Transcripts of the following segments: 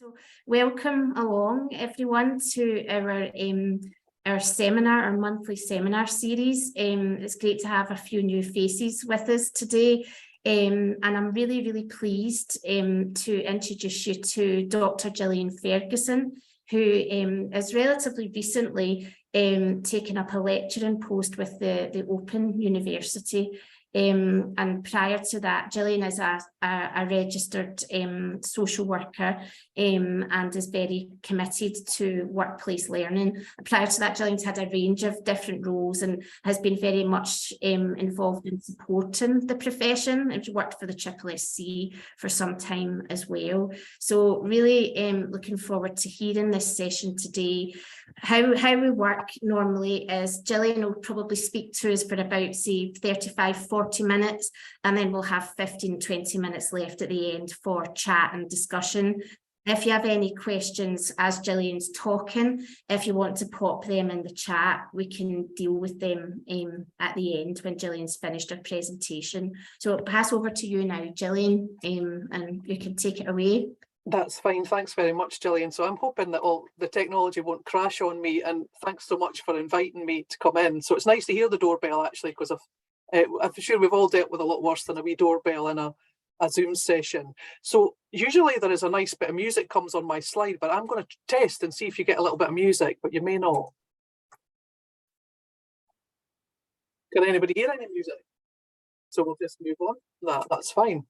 So welcome along everyone to our seminar, our monthly seminar series. It's great to have a few new faces with us today. And I'm really pleased to introduce you to Dr. Gillian Ferguson, who has relatively recently taken up a lecturing post with the Open University. And prior to that, Gillian is a registered social worker and is very committed to workplace learning. Prior to that, Gillian's had a range of different roles and has been very much involved in supporting the profession, and she worked for the SSSC for some time as well. So really looking forward to hearing this session today. How we work normally is Gillian will probably speak to us for about, say, 35-40 minutes, and then we'll have 15-20 minutes left at the end for chat and discussion. If you have any questions as Gillian's talking, if you want to pop them in the chat, we can deal with them at the end when Gillian's finished her presentation. So I'll pass over to you now, Gillian, and you can take it away. That's fine. Thanks very much, Gillian. So I'm hoping that all the technology won't crash on me, and thanks so much for inviting me to come in. So it's nice to hear the doorbell, actually, because I'm sure we've all dealt with a lot worse than a wee doorbell in a Zoom session. So usually there is a nice bit of music comes on my slide, but I'm going to test and see if you get a little bit of music, but you may not. Can anybody hear any music? So we'll just move on. That's fine.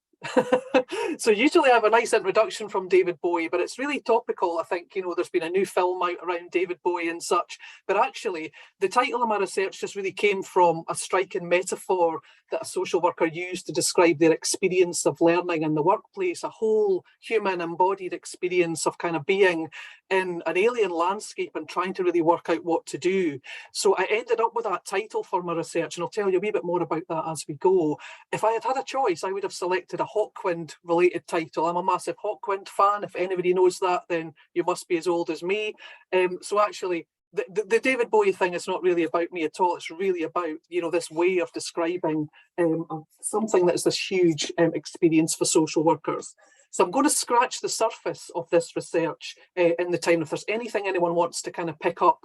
So usually I have a nice introduction from David Bowie, but it's really topical. I think, you know, there's been a new film out around David Bowie and such, but actually the title of my research just really came from a striking metaphor that a social worker used to describe their experience of learning in the workplace, a whole human embodied experience of kind of being in an alien landscape and trying to really work out what to do. So I ended up with that title for my research, and I'll tell you a wee bit more about that as we go. If I had had a choice, I would have selected a Hawkwind related title. I'm a massive Hawkwind fan. If anybody knows that, then you must be as old as me. So actually, the David Bowie thing is not really about me at all. It's really about, you know, this way of describing something that is this huge experience for social workers. So I'm going to scratch the surface of this research in the time. If there's anything anyone wants to kind of pick up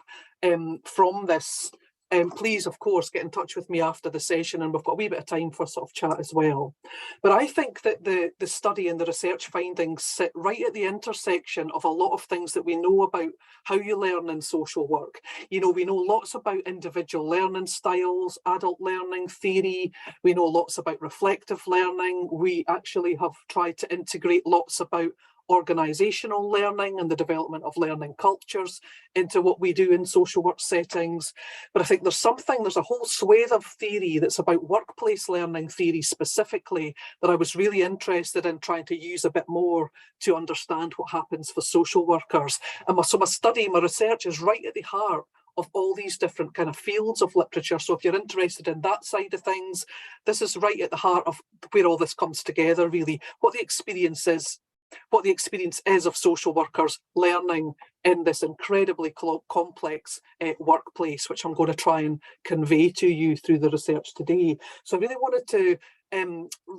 from this, please, of course, get in touch with me after the session, and we've got a wee bit of time for sort of chat as well. But I think that the study and the research findings sit right at the intersection of a lot of things that we know about how you learn in social work. You know, we know lots about individual learning styles, adult learning theory. We know lots about reflective learning. We actually have tried to integrate lots about organisational learning and the development of learning cultures into what we do in social work settings. But I think there's a whole swathe of theory that's about workplace learning theory specifically that I was really interested in trying to use a bit more to understand what happens for social workers. And my research is right at the heart of all these different kind of fields of literature. So if you're interested in that side of things, this is right at the heart of where all this comes together, really, what the experience is of social workers learning in this incredibly complex workplace, which I'm going to try and convey to you through the research today. So I really wanted to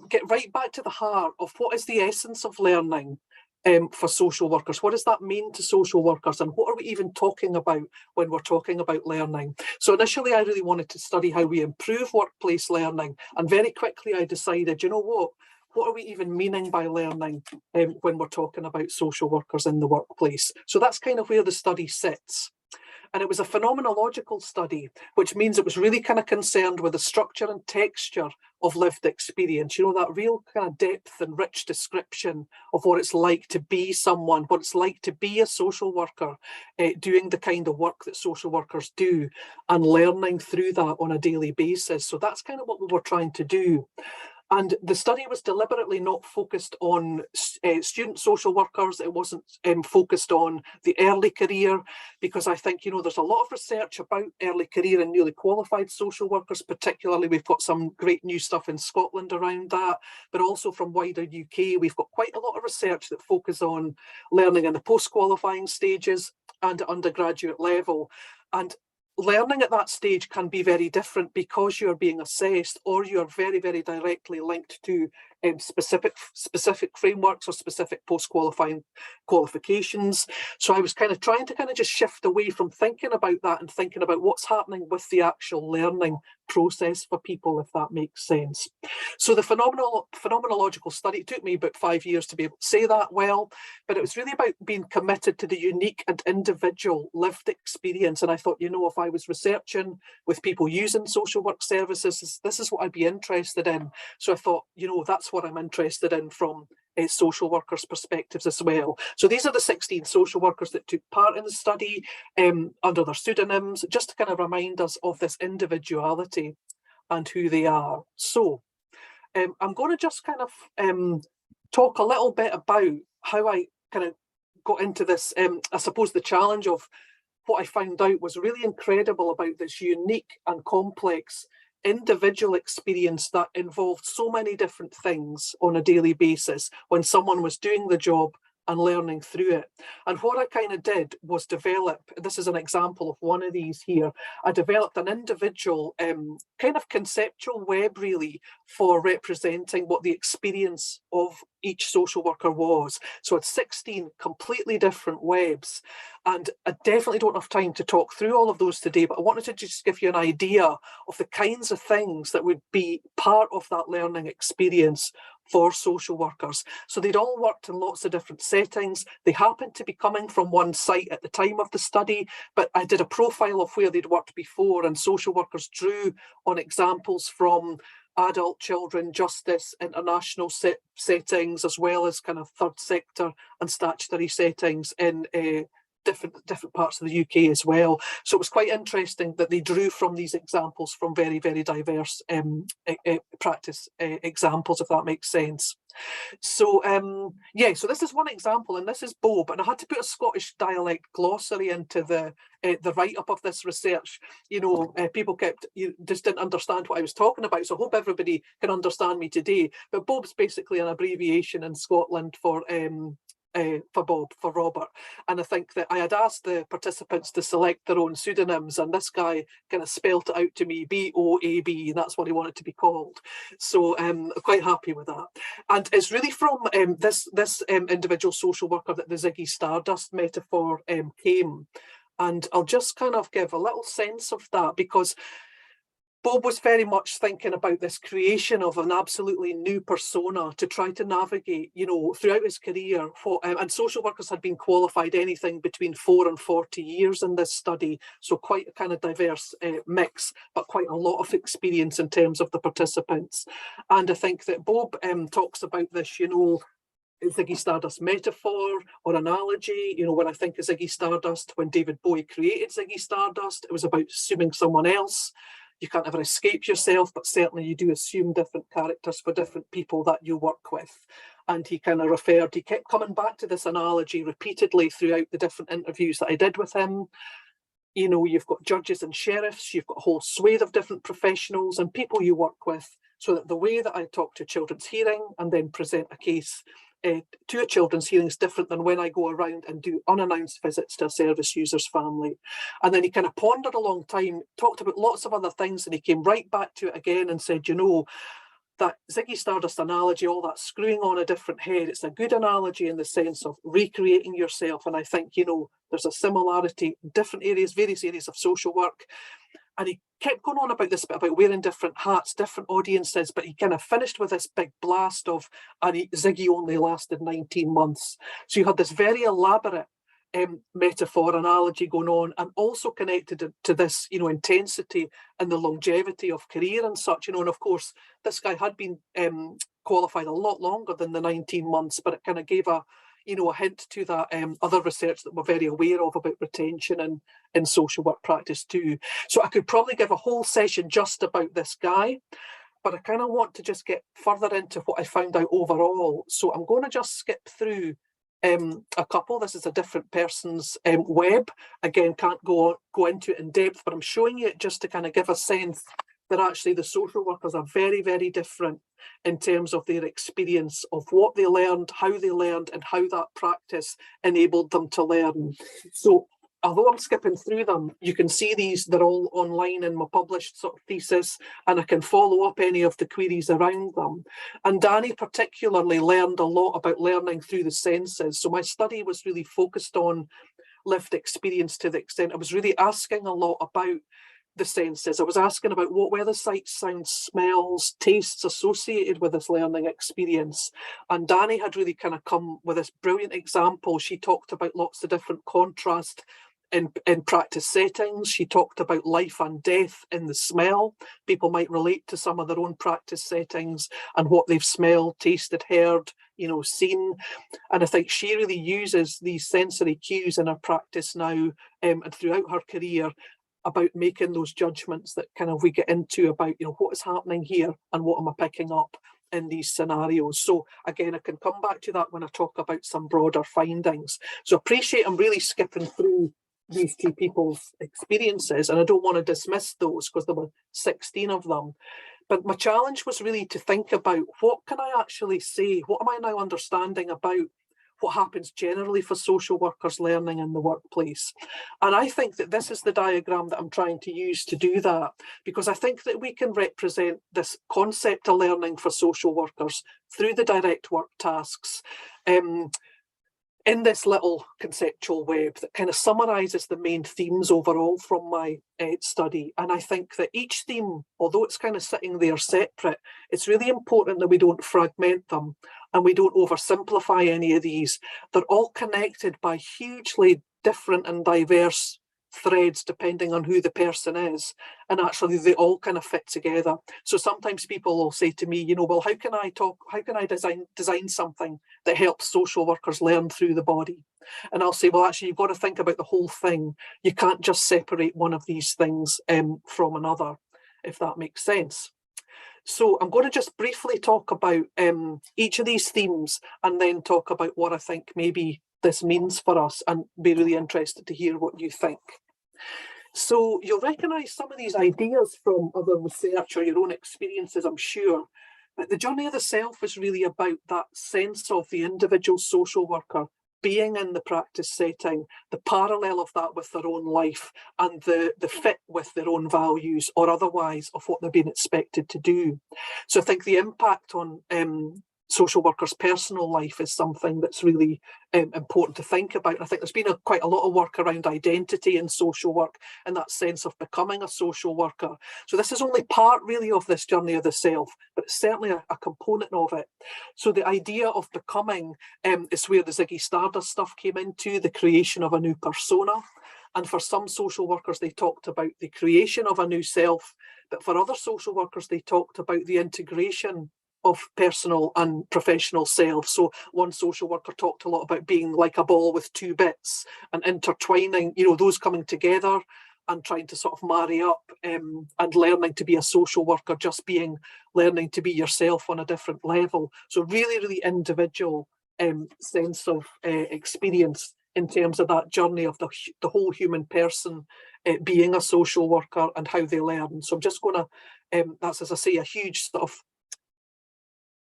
get right back to the heart of what is the essence of learning for social workers. What does that mean to social workers, and what are we even talking about when we're talking about learning? So initially I really wanted to study how we improve workplace learning, and very quickly I decided, you know what are we even meaning by learning when we're talking about social workers in the workplace? So that's kind of where the study sits. And it was a phenomenological study, which means it was really kind of concerned with the structure and texture of lived experience, you know, that real kind of depth and rich description of what it's like to be someone, what it's like to be a social worker, doing the kind of work that social workers do and learning through that on a daily basis. So that's kind of what we were trying to do. And the study was deliberately not focused on student social workers. It wasn't focused on the early career, because I think, you know, there's a lot of research about early career and newly qualified social workers. Particularly, we've got some great new stuff in Scotland around that, but also from wider UK, we've got quite a lot of research that focus on learning in the post-qualifying stages and at undergraduate level. And learning at that stage can be very different because you're being assessed, or you're very, very directly linked to specific frameworks or specific post-qualifying qualifications. So I was kind of trying to just shift away from thinking about that and thinking about what's happening with the actual learning process for people, if that makes sense. So the phenomenological study, it took me about 5 years to be able to say that well, but it was really about being committed to the unique and individual lived experience. And I thought, you know, if I was researching with people using social work services, this is what I'd be interested in. So I thought, you know, that's what I'm interested in from social workers' perspectives as well. So these are the 16 social workers that took part in the study under their pseudonyms, just to kind of remind us of this individuality and who they are. So I'm going to just kind of talk a little bit about how I kind of got into this. I suppose the challenge of what I found out was really incredible about this unique and complex individual experience that involved so many different things on a daily basis when someone was doing the job and learning through it. And what I kind of did was develop, this is an example of one of these here, I developed an individual kind of conceptual web really for representing what the experience of each social worker was. So it's 16 completely different webs. And I definitely don't have time to talk through all of those today, but I wanted to just give you an idea of the kinds of things that would be part of that learning experience for social workers. So they'd all worked in lots of different settings. They happened to be coming from one site at the time of the study, but I did a profile of where they'd worked before, and social workers drew on examples from adult, children, justice, international settings, as well as kind of third sector and statutory settings in different parts of the UK as well. So it was quite interesting that they drew from these examples from very, very diverse practice examples, if that makes sense. So yeah, so this is one example, and this is Bob, and I had to put a Scottish dialect glossary into the write-up of this research. You know, people just didn't understand what I was talking about, so I hope everybody can understand me today. But Bob's basically an abbreviation in Scotland for Bob, for Robert. And I think that I had asked the participants to select their own pseudonyms, and this guy kind of spelt it out to me, B-O-A-B, and that's what he wanted to be called. So I'm quite happy with that. And it's really from this individual social worker that the Ziggy Stardust metaphor came. And I'll just kind of give a little sense of that, because Bob was very much thinking about this creation of an absolutely new persona to try to navigate, you know, throughout his career. And social workers had been qualified anything between 4 and 40 years in this study. So quite a kind of diverse mix, but quite a lot of experience in terms of the participants. And I think that Bob talks about this, you know, Ziggy Stardust metaphor or analogy. You know, when I think of Ziggy Stardust, when David Bowie created Ziggy Stardust, it was about assuming someone else. You can't ever escape yourself, but certainly you do assume different characters for different people that you work with. And he kind of he kept coming back to this analogy repeatedly throughout the different interviews that I did with him. You know, you've got judges and sheriffs, you've got a whole swathe of different professionals and people you work with, so that the way that I talk to children's hearing and then present a case to a children's hearing is different than when I go around and do unannounced visits to a service user's family. And then he kind of pondered a long time, talked about lots of other things, and he came right back to it again and said, you know, that Ziggy Stardust analogy, all that screwing on a different head, it's a good analogy in the sense of recreating yourself. And I think, you know, there's a similarity in different areas, various areas of social work. And he kept going on about this bit about wearing different hats, different audiences, but he kind of finished with this big blast of, and Ziggy only lasted 19 months. So you had this very elaborate metaphor, analogy going on, and also connected to this, you know, intensity and the longevity of career and such, you know. And of course, this guy had been qualified a lot longer than the 19 months, but it kind of gave a, you know, a hint to that other research that we're very aware of about retention and in social work practice too. So I could probably give a whole session just about this guy, but I kind of want to just get further into what I found out overall. So I'm going to just skip through a couple. This is a different person's web. Again, can't go into it in depth, but I'm showing you it just to kind of give a sense that actually the social workers are very, very different in terms of their experience of what they learned, how they learned, and how that practice enabled them to learn. So although I'm skipping through them, you can see these, they're all online in my published sort of thesis, and I can follow up any of the queries around them. And Danny particularly learned a lot about learning through the senses. So my study was really focused on lived experience to the extent I was really asking a lot about the senses. I was asking about what were the sights, sounds, smells, tastes associated with this learning experience. And Danny had really kind of come with this brilliant example. She talked about lots of different contrast in practice settings. She talked about life and death in the smell. People might relate to some of their own practice settings and what they've smelled, tasted, heard, you know, seen. And I think she really uses these sensory cues in her practice now and throughout her career about making those judgments that kind of we get into about, you know, what is happening here and what am I picking up in these scenarios. So again, I can come back to that when I talk about some broader findings. So appreciate I'm really skipping through these two people's experiences, and I don't want to dismiss those because there were 16 of them. But my challenge was really to think about what can I actually say? What am I now understanding about what happens generally for social workers learning in the workplace? And I think that this is the diagram that I'm trying to use to do that, because I think that we can represent this concept of learning for social workers through the direct work tasks in this little conceptual web that kind of summarises the main themes overall from my study. And I think that each theme, although it's kind of sitting there separate, it's really important that we don't fragment them and we don't oversimplify any of these. They're all connected by hugely different and diverse threads depending on who the person is, and actually they all kind of fit together. So sometimes people will say to me, you know, well, how can I design something that helps social workers learn through the body? And I'll say, well, actually, you've got to think about the whole thing. You can't just separate one of these things from another, if that makes sense. So I'm going to just briefly talk about each of these themes and then talk about what I think maybe this means for us, and be really interested to hear what you think. So you'll recognise some of these ideas from other research or your own experiences, I'm sure. But the journey of the self is really about that sense of the individual social worker being in the practice setting, the parallel of that with their own life, and the fit with their own values or otherwise of what they're being expected to do. So I think the impact on social workers' personal life is something that's really important to think about. I think there's been quite a lot of work around identity in social work and that sense of becoming a social worker. So this is only part really of this journey of the self, but it's certainly a component of it. So the idea of becoming is where the Ziggy Stardust stuff came into, the creation of a new persona. And for some social workers, they talked about the creation of a new self, but for other social workers, they talked about the integration of personal and professional selves. So one social worker talked a lot about being like a ball with two bits and intertwining, you know, those coming together and trying to sort of marry up and learning to be a social worker, just being learning to be yourself on a different level. So really, really individual sense of experience in terms of that journey of the whole human person being a social worker and how they learn. So I'm just going to, that's, as I say, a huge sort of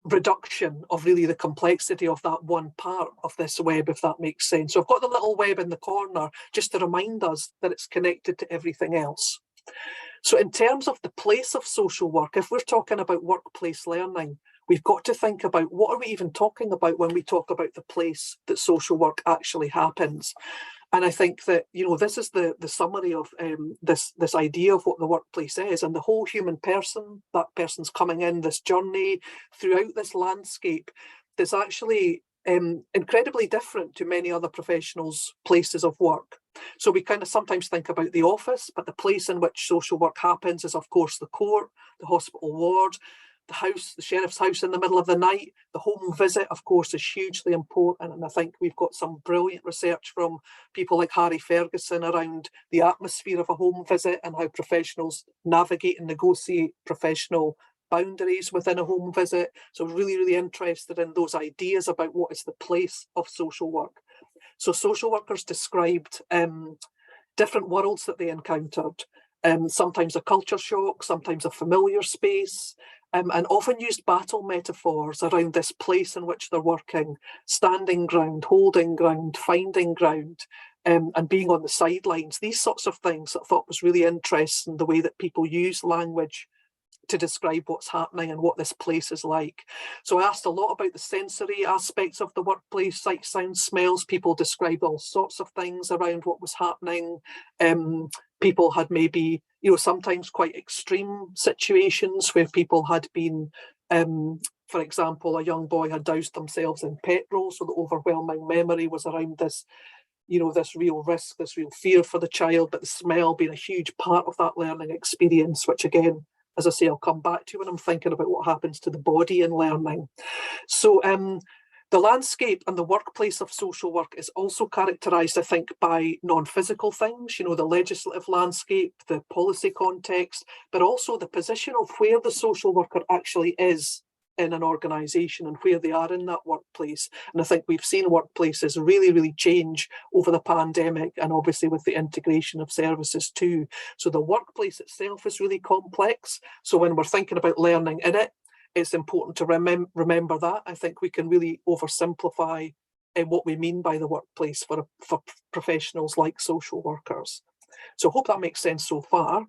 reduction of really the complexity of that one part of this web, if that makes sense. So I've got the little web in the corner just to remind us that it's connected to everything else. So in terms of the place of social work, if we're talking about workplace learning, we've got to think about what are we even talking about when we talk about the place that social work actually happens. And I think that, you know, this is the summary of this idea of what the workplace is, and the whole human person, that person's coming in this journey throughout this landscape that's actually incredibly different to many other professionals' places of work. So we kind of sometimes think about the office, but the place in which social work happens is, of course, the court, the hospital ward, the house, the sheriff's house in the middle of the night. The home visit, of course, is hugely important. And I think we've got some brilliant research from people like Harry Ferguson around the atmosphere of a home visit and how professionals navigate and negotiate professional boundaries within a home visit. So really, really interested in those ideas about what is the place of social work. So social workers described different worlds that they encountered. Sometimes a culture shock, sometimes a familiar space, and often used battle metaphors around this place in which they're working, standing ground, holding ground, finding ground. and being on the sidelines, these sorts of things I thought was really interesting, the way that people use language to describe what's happening and what this place is like. So I asked a lot about the sensory aspects of the workplace, sight, sound, smells. People described all sorts of things around what was happening. People had maybe, sometimes quite extreme situations where people had been, for example, a young boy had doused themselves in petrol, so the overwhelming memory was around this, this real risk, this real fear for the child, but the smell being a huge part of that learning experience, which again, as I say, I'll come back to when I'm thinking about what happens to the body in learning. So the landscape and the workplace of social work is also characterised, I think, by non-physical things, the legislative landscape, the policy context, but also the position of where the social worker actually is in an organisation and where they are in that workplace. And I think we've seen workplaces really, really change over the pandemic, and obviously with the integration of services too. So the workplace itself is really complex. So when we're thinking about learning in it, it's important to remember that. I think we can really oversimplify what we mean by the workplace for professionals like social workers. So I hope that makes sense so far.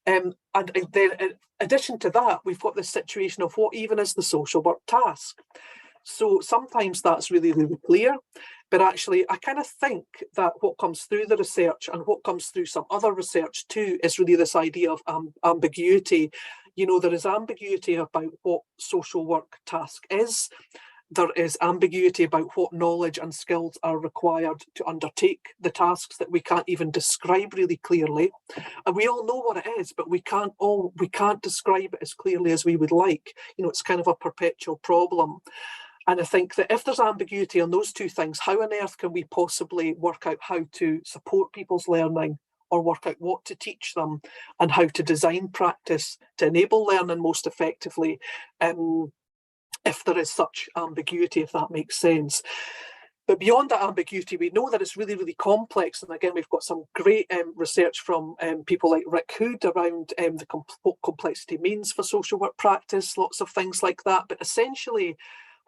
And then in addition to that, we've got this situation of what even is the social work task. So sometimes that's really, really clear, but actually I kind of think that what comes through the research and what comes through some other research too is really this idea of ambiguity. There is ambiguity about what social work task is. There is ambiguity about what knowledge and skills are required to undertake the tasks that we can't even describe really clearly. And we all know what it is, but we can't describe it as clearly as we would like. It's kind of a perpetual problem. And I think that if there's ambiguity on those two things, how on earth can we possibly work out how to support people's learning, or work out what to teach them and how to design practice to enable learning most effectively? If there is such ambiguity, if that makes sense. But beyond that ambiguity, we know that it's really, really complex. And again, we've got some great research from people like Rick Hood around what complexity means for social work practice, lots of things like that. But essentially,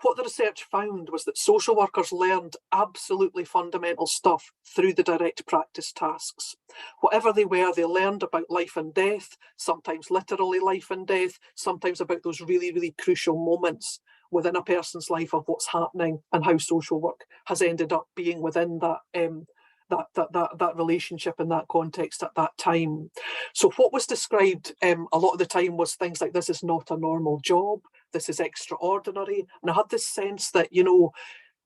what the research found was that social workers learned absolutely fundamental stuff through the direct practice tasks. Whatever they were, they learned about life and death, sometimes literally life and death, sometimes about those really, really crucial moments within a person's life of what's happening and how social work has ended up being within that relationship in that context at that time. So what was described a lot of the time was things like, this is not a normal job, this is extraordinary. And I had this sense that,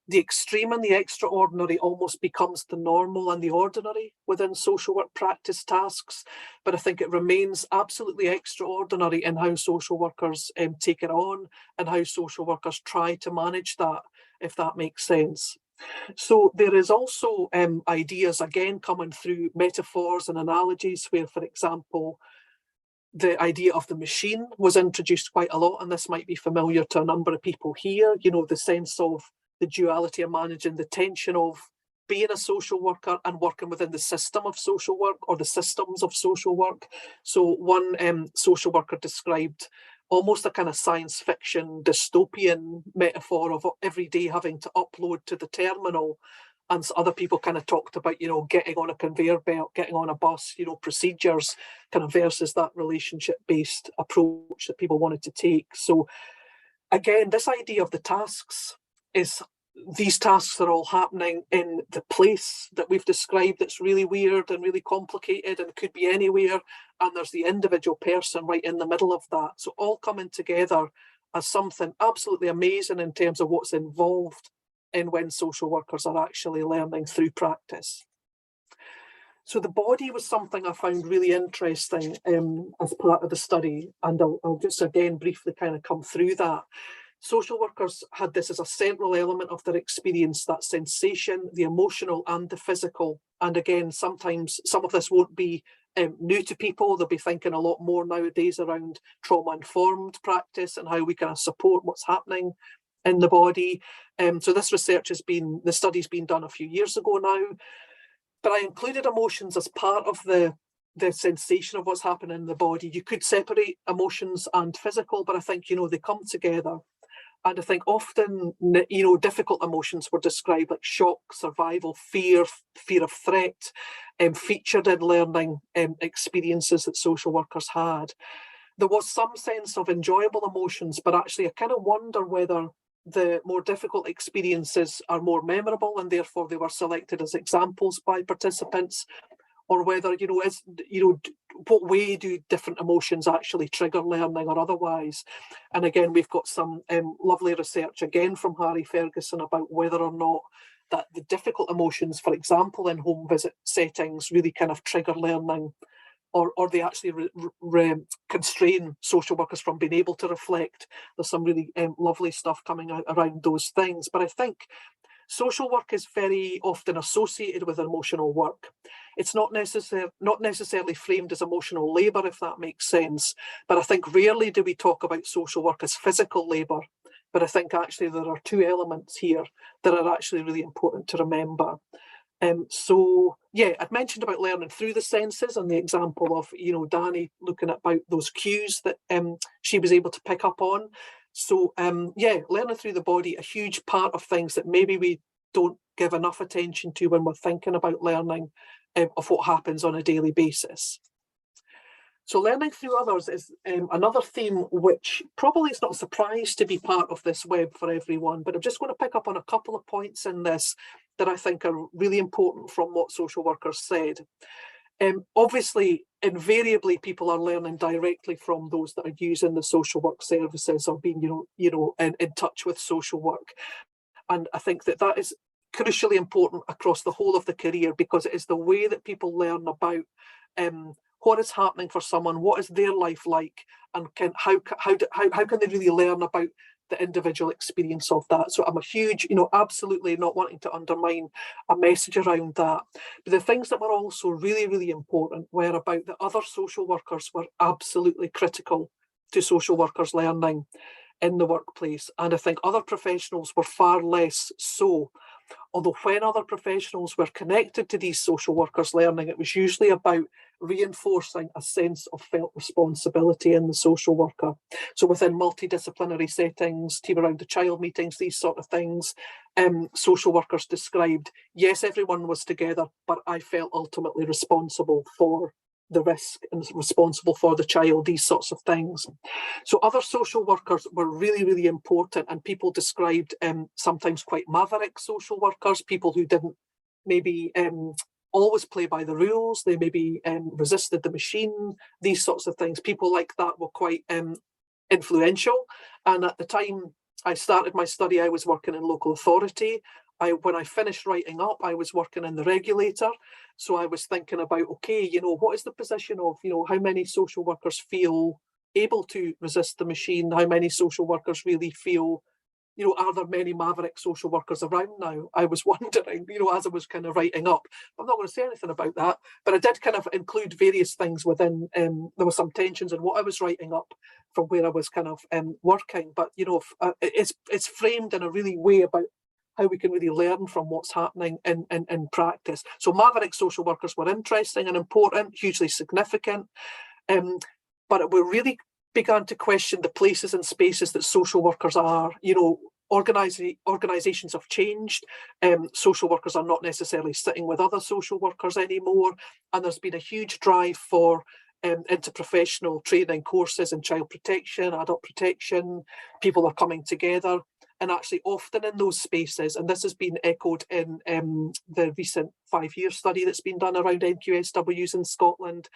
the extreme and the extraordinary almost becomes the normal and the ordinary within social work practice tasks. But I think it remains absolutely extraordinary in how social workers take it on and how social workers try to manage that, if that makes sense. So there is also ideas, again, coming through metaphors and analogies where, for example, the idea of the machine was introduced quite a lot, and this might be familiar to a number of people here, the sense of the duality of managing the tension of being a social worker and working within the system of social work or the systems of social work. So one social worker described almost a kind of science fiction dystopian metaphor of every day having to upload to the terminal. And other people kind of talked about, getting on a conveyor belt, getting on a bus, procedures kind of versus that relationship-based approach that people wanted to take. So again, this idea of the tasks is, these tasks are all happening in the place that we've described that's really weird and really complicated and could be anywhere. And there's the individual person right in the middle of that. So all coming together as something absolutely amazing in terms of what's involved in when social workers are actually learning through practice. So the body was something I found really interesting as part of the study. And I'll just again briefly kind of come through that. Social workers had this as a central element of their experience, that sensation, the emotional and the physical. And again, sometimes some of this won't be new to people. They'll be thinking a lot more nowadays around trauma-informed practice and how we kind of support what's happening in the body. So this research the study's been done a few years ago now, but I included emotions as part of the sensation of what's happening in the body. You could separate emotions and physical, but I think, they come together. And I think often, difficult emotions were described like shock, survival, fear of threat, featured in learning experiences that social workers had. There was some sense of enjoyable emotions, but actually I kind of wonder whether the more difficult experiences are more memorable and therefore they were selected as examples by participants, or whether, what way do different emotions actually trigger learning or otherwise. And again, we've got some lovely research again from Harry Ferguson about whether or not that the difficult emotions, for example, in home visit settings really kind of trigger learning, or they actually constrain social workers from being able to reflect. There's some really lovely stuff coming out around those things. But I think social work is very often associated with emotional work. It's not necessarily framed as emotional labour, if that makes sense. But I think rarely do we talk about social work as physical labour. But I think actually there are two elements here that are actually really important to remember. So yeah, I'd mentioned about learning through the senses and the example of, Danny looking at about those cues that she was able to pick up on. So yeah, learning through the body, a huge part of things that maybe we don't give enough attention to when we're thinking about learning of what happens on a daily basis. So learning through others is another theme which probably is not a surprise to be part of this web for everyone, but I'm just going to pick up on a couple of points in this that I think are really important from what social workers said. Obviously, invariably, people are learning directly from those that are using the social work services or being, in touch with social work. And I think that is crucially important across the whole of the career, because it is the way that people learn about what is happening for someone, what is their life like, and how can they really learn about the individual experience of that. So I'm a huge, absolutely not wanting to undermine a message around that. But the things that were also really, really important were about the other social workers were absolutely critical to social workers learning in the workplace. And I think other professionals were far less so. Although when other professionals were connected to these social workers learning, it was usually about reinforcing a sense of felt responsibility in the social worker. So within multidisciplinary settings, team around the child meetings, these sort of things, social workers described, yes, everyone was together, but I felt ultimately responsible for the risk and responsible for the child, these sorts of things. So other social workers were really, really important, and people described sometimes quite maverick social workers, people who didn't maybe always play by the rules, they maybe resisted the machine, these sorts of things. People like that were quite influential. And at the time I started my study, I was working in local authority. When I finished writing up, I was working in the regulator. So I was thinking about, okay, what is the position of, how many social workers feel able to resist the machine? How many social workers really feel, are there many maverick social workers around now? I was wondering, as I was kind of writing up. I'm not going to say anything about that, but I did kind of include various things within, there were some tensions in what I was writing up from where I was kind of working. But, it's framed in a really way about how we can really learn from what's happening in practice. So maverick social workers were interesting and important, hugely significant, but we really began to question the places and spaces that social workers are. Organisations have changed. Social workers are not necessarily sitting with other social workers anymore, and there's been a huge drive for interprofessional training courses in child protection, adult protection. People are coming together. And actually often in those spaces, and this has been echoed in the recent 5-year study that's been done around NQSWs in Scotland,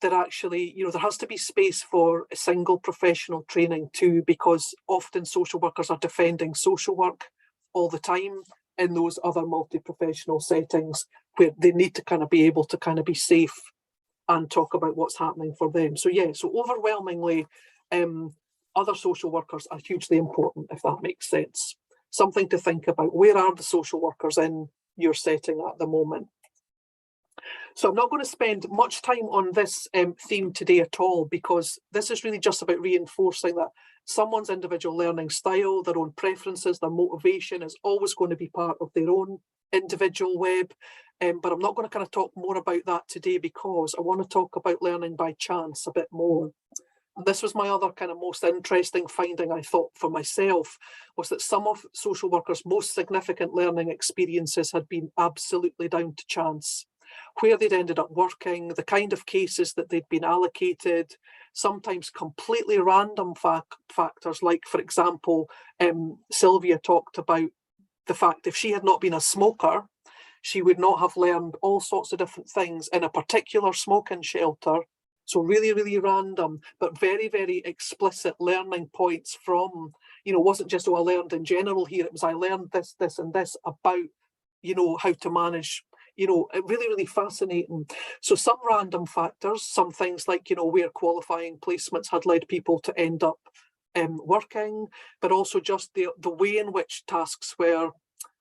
that actually, there has to be space for a single professional training too, because often social workers are defending social work all the time in those other multi-professional settings where they need to kind of be able to kind of be safe and talk about what's happening for them. So yeah, so overwhelmingly, other social workers are hugely important, if that makes sense. Something to think about. Where are the social workers in your setting at the moment? So I'm not going to spend much time on this theme today at all, because this is really just about reinforcing that someone's individual learning style, their own preferences, their motivation is always going to be part of their own individual web. But I'm not going to kind of talk more about that today, because I want to talk about learning by chance a bit more. this was my other kind of most interesting finding, I thought, for myself, was that some of social workers' most significant learning experiences had been absolutely down to chance. Where they'd ended up working, the kind of cases that they'd been allocated, sometimes completely random factors, like, for example, Sylvia talked about the fact if she had not been a smoker, she would not have learned all sorts of different things in a particular smoking shelter. So really, really random, but very, very explicit learning points from, you know, wasn't just, oh, I learned in general here. It was, I learned this, this, and this about, you know, how to manage, you know, really, really fascinating. So some random factors, some things like, you know, where qualifying placements had led people to end up working, but also just the way in which tasks were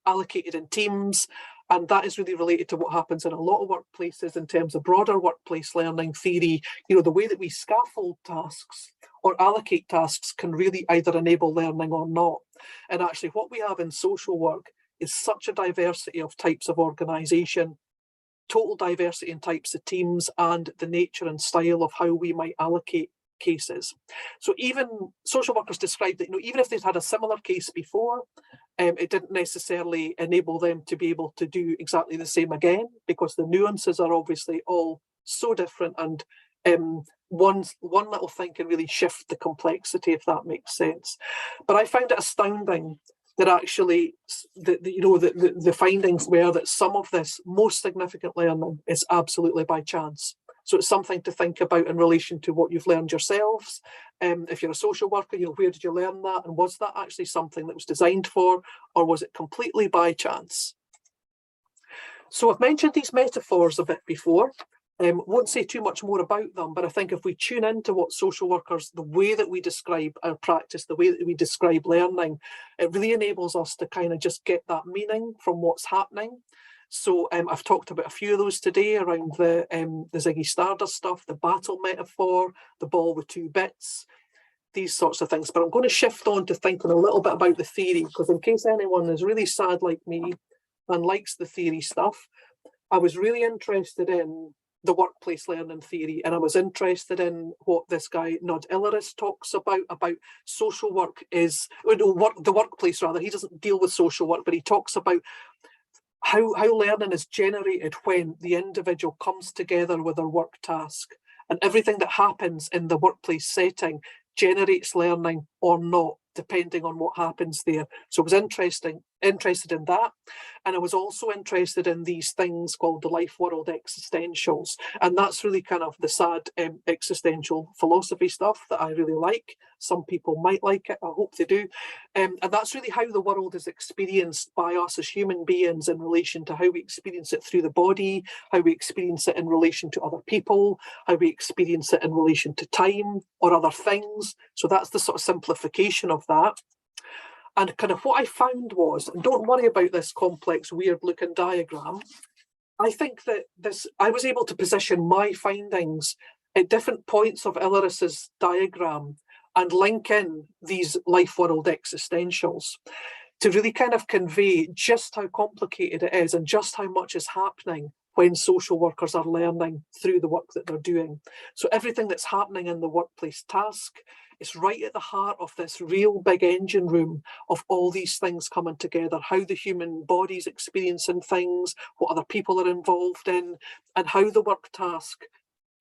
allocated in teams. And that is really related to what happens in a lot of workplaces in terms of broader workplace learning theory. You know, the way that we scaffold tasks or allocate tasks can really either enable learning or not. And actually what we have in social work is such a diversity of types of organisation, total diversity in types of teams, and the nature and style of how we might allocate cases. So even social workers described that, you know, even if they'd had a similar case before, it didn't necessarily enable them to be able to do exactly the same again, because the nuances are obviously all so different, and one little thing can really shift the complexity, if that makes sense. But I found it astounding that actually the findings were that some of this most significant learning is absolutely by chance. So it's something to think about in relation to what you've learned yourselves. If you're a social worker, you know, where did you learn that? And was that actually something that was designed for, or was it completely by chance? So I've mentioned these metaphors a bit before. Won't say too much more about them, but I think if we tune into what social workers, the way that we describe our practice, the way that we describe learning, it really enables us to kind of just get that meaning from what's happening. So I've talked about a few of those today around the Ziggy Stardust stuff, the battle metaphor, the ball with two bits, these sorts of things. But I'm going to shift on to thinking a little bit about the theory, because in case anyone is really sad like me and likes the theory stuff, I was really interested in the workplace learning theory, and I was interested in what this guy Nud Illeris talks about social work is, the workplace rather. He doesn't deal with social work, but he talks about how learning is generated when the individual comes together with their work task, and everything that happens in the workplace setting generates learning or not, depending on what happens there. So I was interested in that. And I was also interested in these things called the life world existentials. And that's really kind of the sad existential philosophy stuff that I really like. Some people might like it, I hope they do. And that's really how the world is experienced by us as human beings in relation to how we experience it through the body, how we experience it in relation to other people, how we experience it in relation to time or other things. So that's the sort of simplification of that. And kind of what I found was, and don't worry about this complex, weird looking diagram, I think that I was able to position my findings at different points of Illeris's diagram and link in these life world existentials to really kind of convey just how complicated it is and just how much is happening when social workers are learning through the work that they're doing. So everything that's happening in the workplace task is right at the heart of this real big engine room of all these things coming together, how the human body's experiencing things, what other people are involved in, and how the work task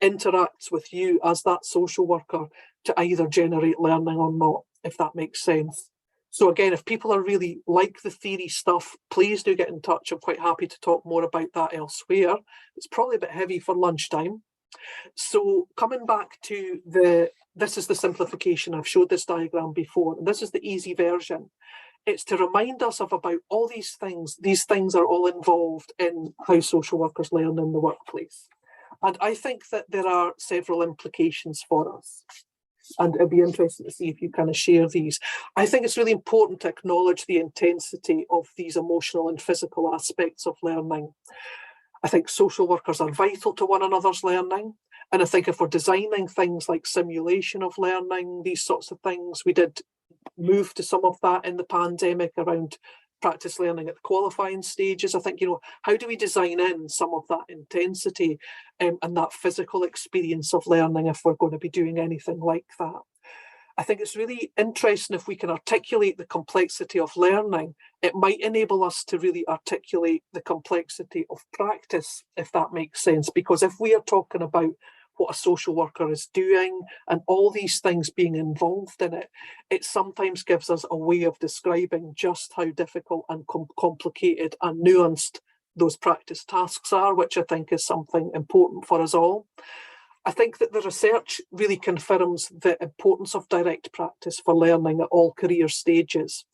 interacts with you as that social worker to either generate learning or not, if that makes sense. So again, if people are really like the theory stuff, please do get in touch. I'm quite happy to talk more about that elsewhere. It's probably a bit heavy for lunchtime. So coming back to this is the simplification. I've showed this diagram before, and this is the easy version. It's to remind us of about all these things. These things are all involved in how social workers learn in the workplace. And I think that there are several implications for us. And it'd be interesting to see if you kind of share these. I think it's really important to acknowledge the intensity of these emotional and physical aspects of learning. I think social workers are vital to one another's learning. And I think if we're designing things like simulation of learning, these sorts of things, we did move to some of that in the pandemic around practice learning at the qualifying stages. I think, how do we design in some of that intensity and that physical experience of learning if we're going to be doing anything like that? I think it's really interesting if we can articulate the complexity of learning. It might enable us to really articulate the complexity of practice, if that makes sense. Because if we are talking about what a social worker is doing and all these things being involved in it, it sometimes gives us a way of describing just how difficult and complicated and nuanced those practice tasks are, which I think is something important for us all. I think that the research really confirms the importance of direct practice for learning at all career stages.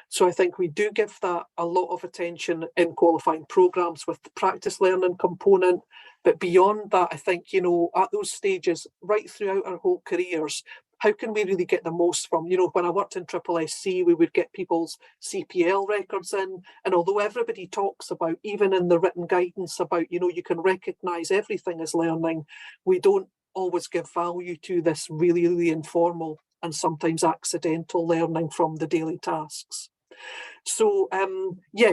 So I think we do give that a lot of attention in qualifying programmes with the practice learning component. But beyond that, I think, at those stages, right throughout our whole careers, how can we really get the most from, when I worked in SSC, we would get people's CPL records in. And although everybody talks about, even in the written guidance about, you can recognise everything as learning, we don't always give value to this really, really informal and sometimes accidental learning from the daily tasks. So,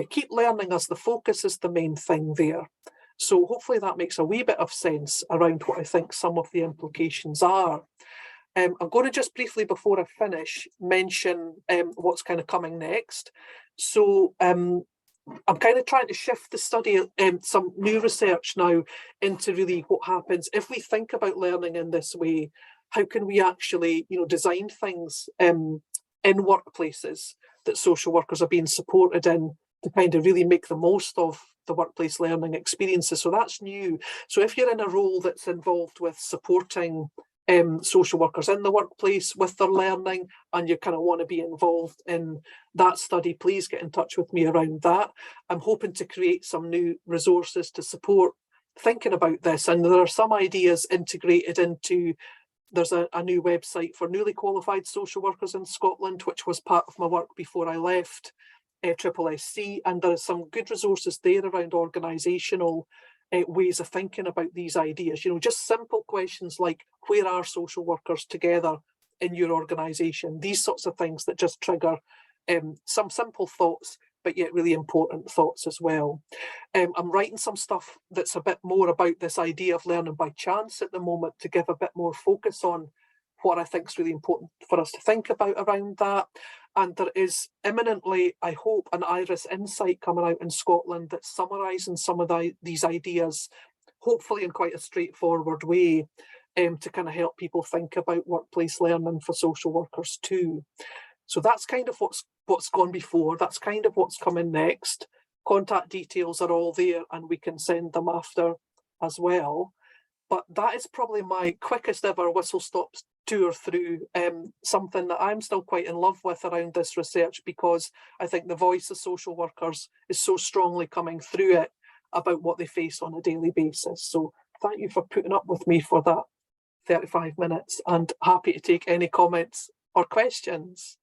keep learning as the focus is the main thing there. So hopefully that makes a wee bit of sense around what I think some of the implications are. I'm going to just briefly, before I finish, mention what's kind of coming next. So I'm kind of trying to shift the study, some new research now, into really what happens if we think about learning in this way. How can we actually, design things in workplaces that social workers are being supported in to kind of really make the most of the workplace learning experiences? So that's new. So if you're in a role that's involved with supporting social workers in the workplace with their learning and you kind of want to be involved in that study, please get in touch with me around that. I'm hoping to create some new resources to support thinking about this, and there are some ideas integrated into, there's a new website for newly qualified social workers in Scotland, which was part of my work before I left SSC, and there are some good resources there around organisational ways of thinking about these ideas. Just simple questions like, where are social workers together in your organisation? These sorts of things that just trigger some simple thoughts, but yet really important thoughts as well. I'm writing some stuff that's a bit more about this idea of learning by chance at the moment, to give a bit more focus on what I think is really important for us to think about around that. And there is imminently, I hope, an IRIS Insight coming out in Scotland that's summarising some of these ideas, hopefully in quite a straightforward way, to kind of help people think about workplace learning for social workers too. So that's kind of what's gone before. That's kind of what's coming next. Contact details are all there and we can send them after as well. But that is probably my quickest ever whistle-stop tour through something that I'm still quite in love with around this research, because I think the voice of social workers is so strongly coming through it about what they face on a daily basis. So thank you for putting up with me for that 35 minutes, and happy to take any comments or questions.